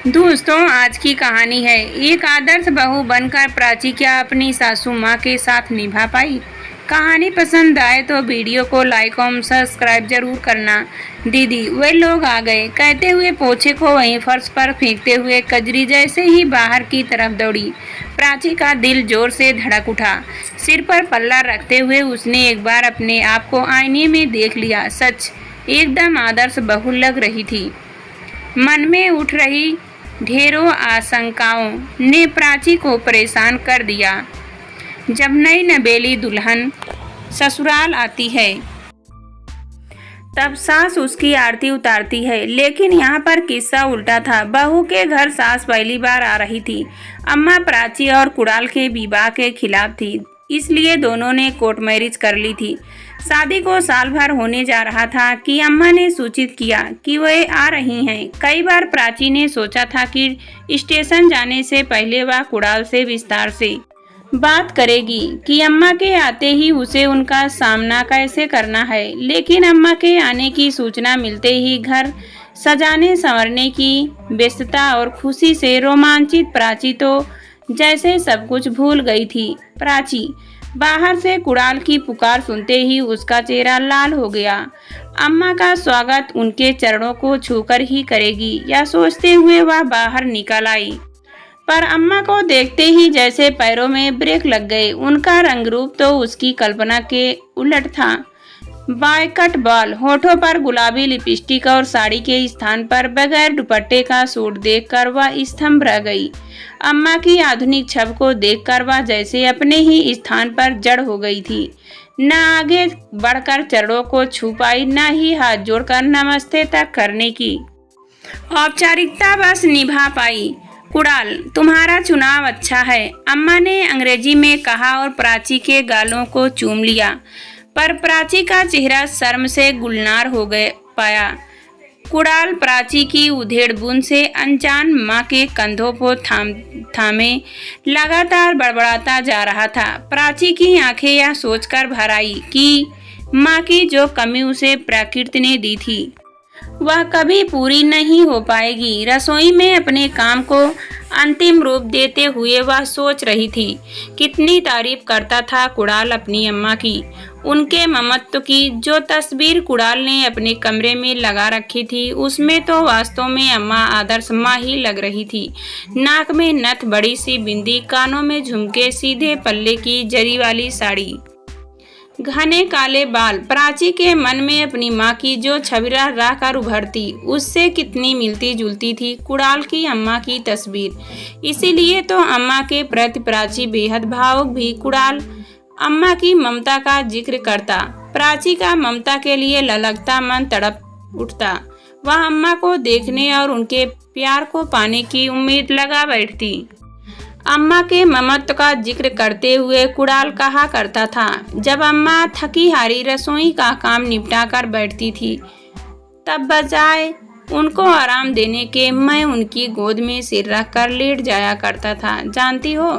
दोस्तों, आज की कहानी है एक आदर्श बहू बनकर प्राची क्या अपनी सासू माँ के साथ निभा पाई। कहानी पसंद आए तो वीडियो को लाइक और सब्सक्राइब जरूर करना। दीदी वे लोग आ गए कहते हुए पोछे को वहीं फर्श पर फेंकते हुए कजरी जैसे ही बाहर की तरफ दौड़ी। प्राची का दिल जोर से धड़क उठा। सिर पर पल्ला रखते हुए उसने एक बार अपने आप को आईने में देख लिया। सच एकदम आदर्श बहू लग रही थी। मन में उठ रही ढेरों आशंकाओं ने प्राची को परेशान कर दिया। जब नई नवेली दुल्हन ससुराल आती है तब सास उसकी आरती उतारती है, लेकिन यहाँ पर किस्सा उल्टा था। बहू के घर सास पहली बार आ रही थी। अम्मा प्राची और कुणाल के विवाह के खिलाफ थी, इसलिए दोनों ने कोर्ट मैरिज कर ली थी। शादी को साल भर होने जा रहा था कि अम्मा ने सूचित किया कि वे आ रही हैं। कई बार प्राची ने सोचा था कि स्टेशन जाने से पहले वह कुणाल से विस्तार से बात करेगी कि अम्मा के आते ही उसे उनका सामना कैसे करना है, लेकिन अम्मा के आने की सूचना मिलते ही घर सजाने संवरने की व्यस्तता और खुशी से रोमांचित प्राची तो जैसे सब कुछ भूल गई थी। प्राची बाहर से कुणाल की पुकार सुनते ही उसका चेहरा लाल हो गया। अम्मा का स्वागत उनके चरणों को छूकर ही करेगी, यह सोचते हुए वह बाहर निकल आई। पर अम्मा को देखते ही जैसे पैरों में ब्रेक लग गए। उनका रंग रूप तो उसकी कल्पना के उलट था। बायकट बाल, होठों पर गुलाबी लिपस्टिक और साड़ी के स्थान पर बगैर दुपट्टे का सूट देखकर वह स्तंभ रह गई। अम्मा की आधुनिक छवि को देखकर वह जैसे अपने ही स्थान पर जड़ हो गई थी। न आगे बढ़कर चरणों को छू पाई, न ही हाथ जोड़कर नमस्ते तक करने की औपचारिकता बस निभा पाई। कुणाल, तुम्हारा चुनाव अच्छा है, अम्मा ने अंग्रेजी में कहा और प्राची के गालों को चूम लिया। पर प्राची का चेहरा शर्म से गुलनार हो गए पाया। कुणाल प्राची की उधेड़ बूंद से अनजान माँ के कंधों को थामे लगातार बड़बड़ाता जा रहा था। प्राची की आंखें यह सोचकर भर आई कि माँ की जो कमी उसे प्रकृति ने दी थी वह कभी पूरी नहीं हो पाएगी। रसोई में अपने काम को अंतिम रूप देते हुए वह सोच रही थी, कितनी तारीफ करता था कुणाल अपनी अम्मा की, उनके ममत्व की। जो तस्वीर कुणाल ने अपने कमरे में लगा रखी थी उसमें तो वास्तव में अम्मा आदर्श माँ ही लग रही थी। नाक में नथ, बड़ी सी बिंदी, कानों में झुमके, सीधे पल्ले की जरी वाली साड़ी, घने काले बाल। प्राची के मन में अपनी माँ की जो छवि रह कर उभरती उससे कितनी मिलती जुलती थी कुणाल की अम्मा की तस्वीर। इसीलिए तो अम्मा के प्रति प्राची बेहद भावुक भी। कुणाल अम्मा की ममता का जिक्र करता, प्राची का ममता के लिए ललकता मन तड़प उठता। वह अम्मा को देखने और उनके प्यार को पाने की उम्मीद लगा बैठती। अम्मा के ममत्व का जिक्र करते हुए कुणाल कहा करता था, जब अम्मा थकी हारी रसोई का काम निपटा कर बैठती थी तब बजाय उनको आराम देने के मैं उनकी गोद में सिर रखकर लेट जाया करता था। जानती हो,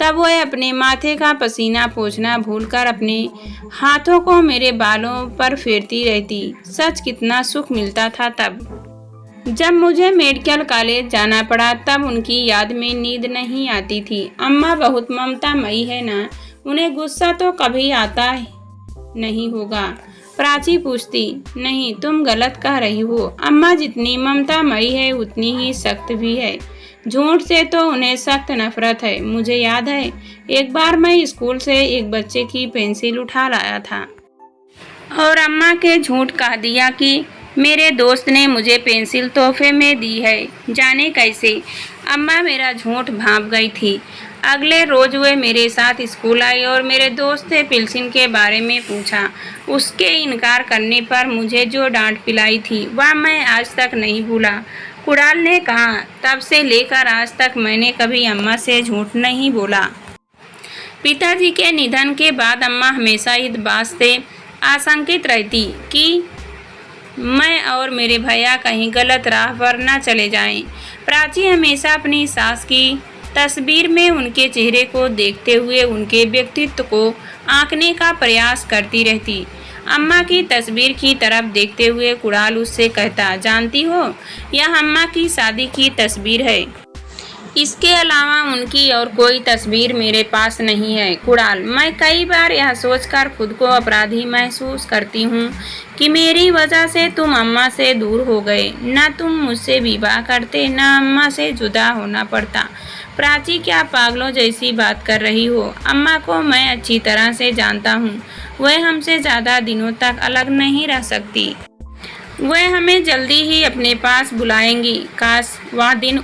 तब वह अपने माथे का पसीना पोंछना भूलकर अपने हाथों को मेरे बालों पर फेरती रहती। सच कितना सुख मिलता था तब। जब मुझे मेडिकल कॉलेज जाना पड़ा तब उनकी याद में नींद नहीं आती थी। अम्मा बहुत ममतामयी है ना, उन्हें गुस्सा तो कभी आता नहीं होगा। प्राची पूछती, नहीं तुम गलत कह रही हो, अम्मा जितनी ममतामयी है उतनी ही सख्त भी है। झूठ से तो उन्हें सख्त नफरत है। मुझे याद है एक बार मैं स्कूल से एक बच्चे की पेंसिल उठा लाया था और अम्मा के झूठ कह दिया कि मेरे दोस्त ने मुझे पेंसिल तोहफे में दी है। जाने कैसे अम्मा मेरा झूठ भांप गई थी। अगले रोज वे मेरे साथ स्कूल आई और मेरे दोस्त से पेंसिल के बारे में पूछा। उसके इनकार करने पर मुझे जो डांट पिलाई थी वह मैं आज तक नहीं भूला। कुणाल ने कहा, तब से लेकर आज तक मैंने कभी अम्मा से झूठ नहीं बोला। पिताजी के निधन के बाद अम्मा हमेशा इस बात से आशंकित रहती कि मैं और मेरे भैया कहीं गलत राह पर न चले जाएं। प्राची हमेशा अपनी सास की तस्वीर में उनके चेहरे को देखते हुए उनके व्यक्तित्व को आंकने का प्रयास करती रहती। अम्मा की तस्वीर की तरफ देखते हुए कुणाल उससे कहता, जानती हो, यह अम्मा की शादी की तस्वीर है। इसके अलावा उनकी और कोई तस्वीर मेरे पास नहीं है। कुणाल, मैं कई बार यह सोचकर खुद को अपराधी महसूस करती हूँ कि मेरी वजह से तुम अम्मा से दूर हो गए। न तुम मुझसे विवाह करते, न अम्मा से जुदा होना पड़ता। प्राची, क्या पागलों जैसी बात कर रही हो? अम्मा को मैं अच्छी तरह से जानता हूँ। वह हमसे ज़्यादा दिनों तक अलग नहीं रह सकती। वह हमें जल्दी ही अपने पास बुलाएंगी। काश वह दिन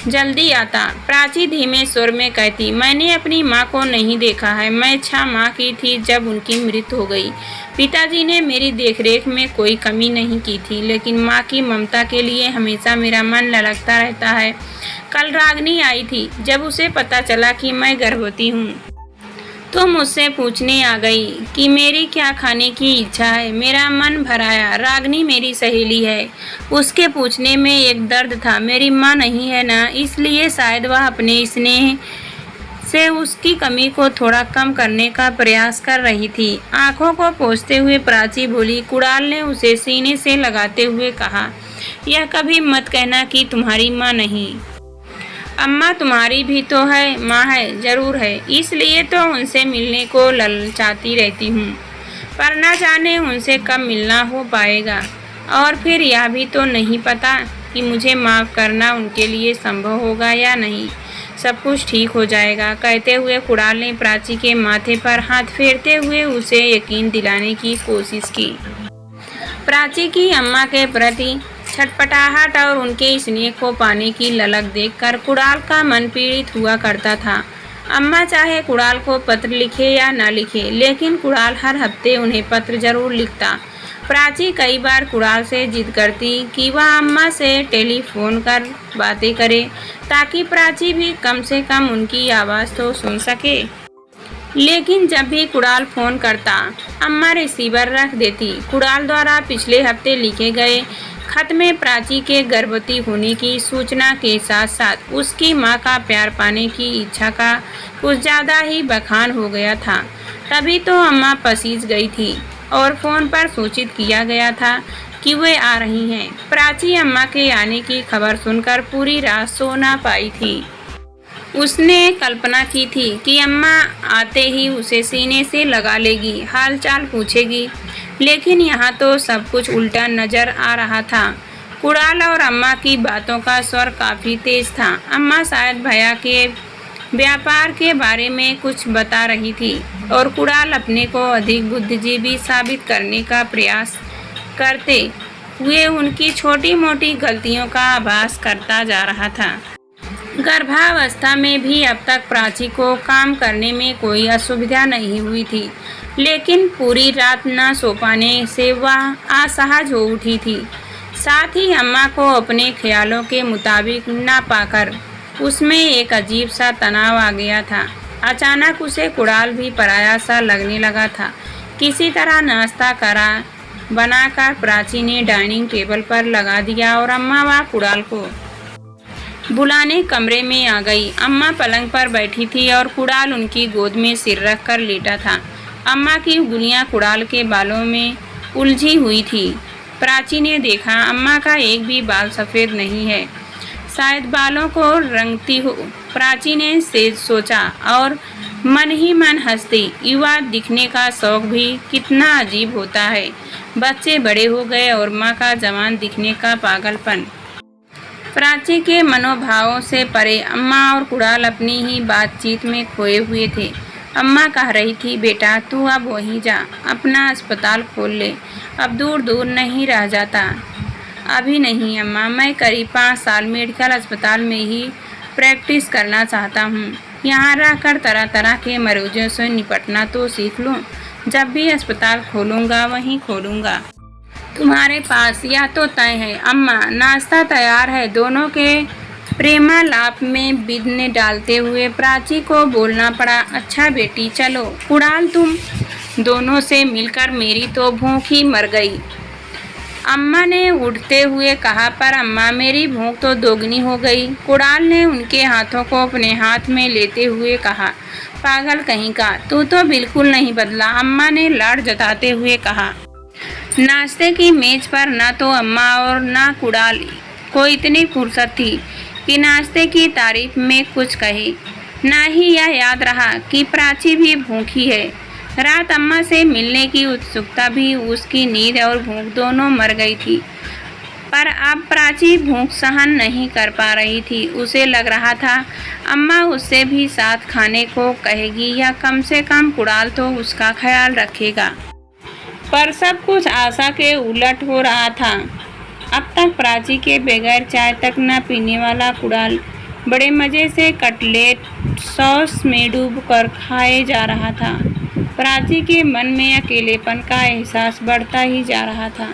जल्दी आता। प्राची धीमे स्वर में कहती, मैंने अपनी माँ को नहीं देखा है। मैं 6 माह की थी जब उनकी मृत्यु हो गई। पिताजी ने मेरी देखरेख में कोई कमी नहीं की थी, लेकिन माँ की ममता के लिए हमेशा मेरा मन ललकता रहता है। कल रागनी आई थी। जब उसे पता चला कि मैं गर्भवती हूँ तो मुझसे पूछने आ गई कि मेरी क्या खाने की इच्छा है। मेरा मन भर आया। रागनी मेरी सहेली है। उसके पूछने में एक दर्द था। मेरी माँ नहीं है ना, इसलिए शायद वह अपने स्नेह से उसकी कमी को थोड़ा कम करने का प्रयास कर रही थी। आंखों को पोंछते हुए प्राची बोली। कुणाल ने उसे सीने से लगाते हुए कहा, यह कभी मत कहना कि तुम्हारी माँ नहीं। अम्मा तुम्हारी भी तो है, माँ है, जरूर है। इसलिए तो उनसे मिलने को ललचाती रहती हूँ, पर न जाने उनसे कब मिलना हो पाएगा। और फिर यह भी तो नहीं पता कि मुझे माफ़ करना उनके लिए संभव होगा या नहीं। सब कुछ ठीक हो जाएगा। कहते हुए कुणाल ने प्राची के माथे पर हाथ फेरते हुए उसे यकीन दिलाने की कोशिश की। प्राची की अम्मा के प्रति छटपटाहट और उनके स्नेह को पाने की ललक देखकर कुणाल का मन पीड़ित हुआ करता था। अम्मा चाहे कुणाल को पत्र लिखे या न लिखे, लेकिन कुणाल हर हफ्ते उन्हें पत्र जरूर लिखता। प्राची कई बार कुणाल से जिद करती कि वह अम्मा से टेलीफोन कर बातें करे, ताकि प्राची भी कम से कम उनकी आवाज़ तो सुन सके। लेकिन जब भी कुणाल फ़ोन करता, अम्मा रिसीवर रख देती। कुणाल द्वारा पिछले हफ्ते लिखे गए खत में प्राची के गर्भवती होने की सूचना के साथ साथ उसकी मां का प्यार पाने की इच्छा का कुछ ज़्यादा ही बखान हो गया था। तभी तो अम्मा पसीज गई थी और फ़ोन पर सूचित किया गया था कि वे आ रही हैं। प्राची अम्मा के आने की खबर सुनकर पूरी रात सो ना पाई थी। उसने कल्पना की थी कि अम्मा आते ही उसे सीने से लगा लेगी, हालचाल पूछेगी, लेकिन यहाँ तो सब कुछ उल्टा नजर आ रहा था। कुणाल और अम्मा की बातों का स्वर काफ़ी तेज था। अम्मा शायद भैया के व्यापार के बारे में कुछ बता रही थी और कुणाल अपने को अधिक बुद्धिजीवी साबित करने का प्रयास करते हुए उनकी छोटी मोटी गलतियों का आभास करता जा रहा था। गर्भावस्था में भी अब तक प्राची को काम करने में कोई असुविधा नहीं हुई थी, लेकिन पूरी रात न सो पाने से वह असहज हो उठी थी। साथ ही अम्मा को अपने ख्यालों के मुताबिक न पाकर उसमें एक अजीब सा तनाव आ गया था। अचानक उसे कुणाल भी पराया सा लगने लगा था। किसी तरह नाश्ता बनाकर प्राची ने डाइनिंग टेबल पर लगा दिया और अम्मा व कुणाल को बुलाने कमरे में आ गई। अम्मा पलंग पर बैठी थी और कुणाल उनकी गोद में सिर रखकर लेटा था। अम्मा की उंगलियां कुणाल के बालों में उलझी हुई थी। प्राची ने देखा अम्मा का एक भी बाल सफ़ेद नहीं है, शायद बालों को रंगती हो। प्राची ने सोचा और मन ही मन हंसती। युवा दिखने का शौक भी कितना अजीब होता है। बच्चे बड़े हो गए और माँ का जवान दिखने का पागलपन। प्राची के मनोभावों से परे अम्मा और कुणाल अपनी ही बातचीत में खोए हुए थे। अम्मा कह रही थी, बेटा तू अब वहीं जा, अपना अस्पताल खोल ले, अब दूर दूर नहीं रह जाता। अभी नहीं अम्मा, मैं करीब 5 साल मेडिकल अस्पताल में ही प्रैक्टिस करना चाहता हूँ। यहाँ रहकर तरह तरह के मरीजों से निपटना तो सीख लूँ। जब भी अस्पताल खोलूँगा वहीं खोलूँगा। तुम्हारे पास यह तो तय है। अम्मा, नाश्ता तैयार है। दोनों के प्रेमालाप में विघ्न डालते हुए प्राची को बोलना पड़ा, अच्छा बेटी चलो। कुणाल, तुम दोनों से मिलकर मेरी तो भूख ही मर गई। अम्मा ने उठते हुए कहा, पर अम्मा मेरी भूख तो दोगुनी हो गई। कुणाल ने उनके हाथों को अपने हाथ में लेते हुए कहा, पागल कहीं का, तू तो बिल्कुल नहीं बदला। अम्मा ने लाड जताते हुए कहा। नाश्ते की मेज पर न तो अम्मा और न कुणाल को इतनी फुर्सत थी कि नाश्ते की तारीफ में कुछ कहे। ना ही यह याद रहा कि प्राची भी भूखी है। रात अम्मा से मिलने की उत्सुकता भी उसकी नींद और भूख दोनों मर गई थी। पर अब प्राची भूख सहन नहीं कर पा रही थी। उसे लग रहा था अम्मा उससे भी साथ खाने को कहेगी या कम से कम कुणाल तो उसका ख्याल रखेगा। पर सब कुछ आशा के उलट हो रहा था। अब तक प्राची के बगैर चाय तक न पीने वाला कुणाल बड़े मज़े से कटलेट सॉस में डूब कर खाए जा रहा था। प्राची के मन में अकेलेपन का एहसास बढ़ता ही जा रहा था।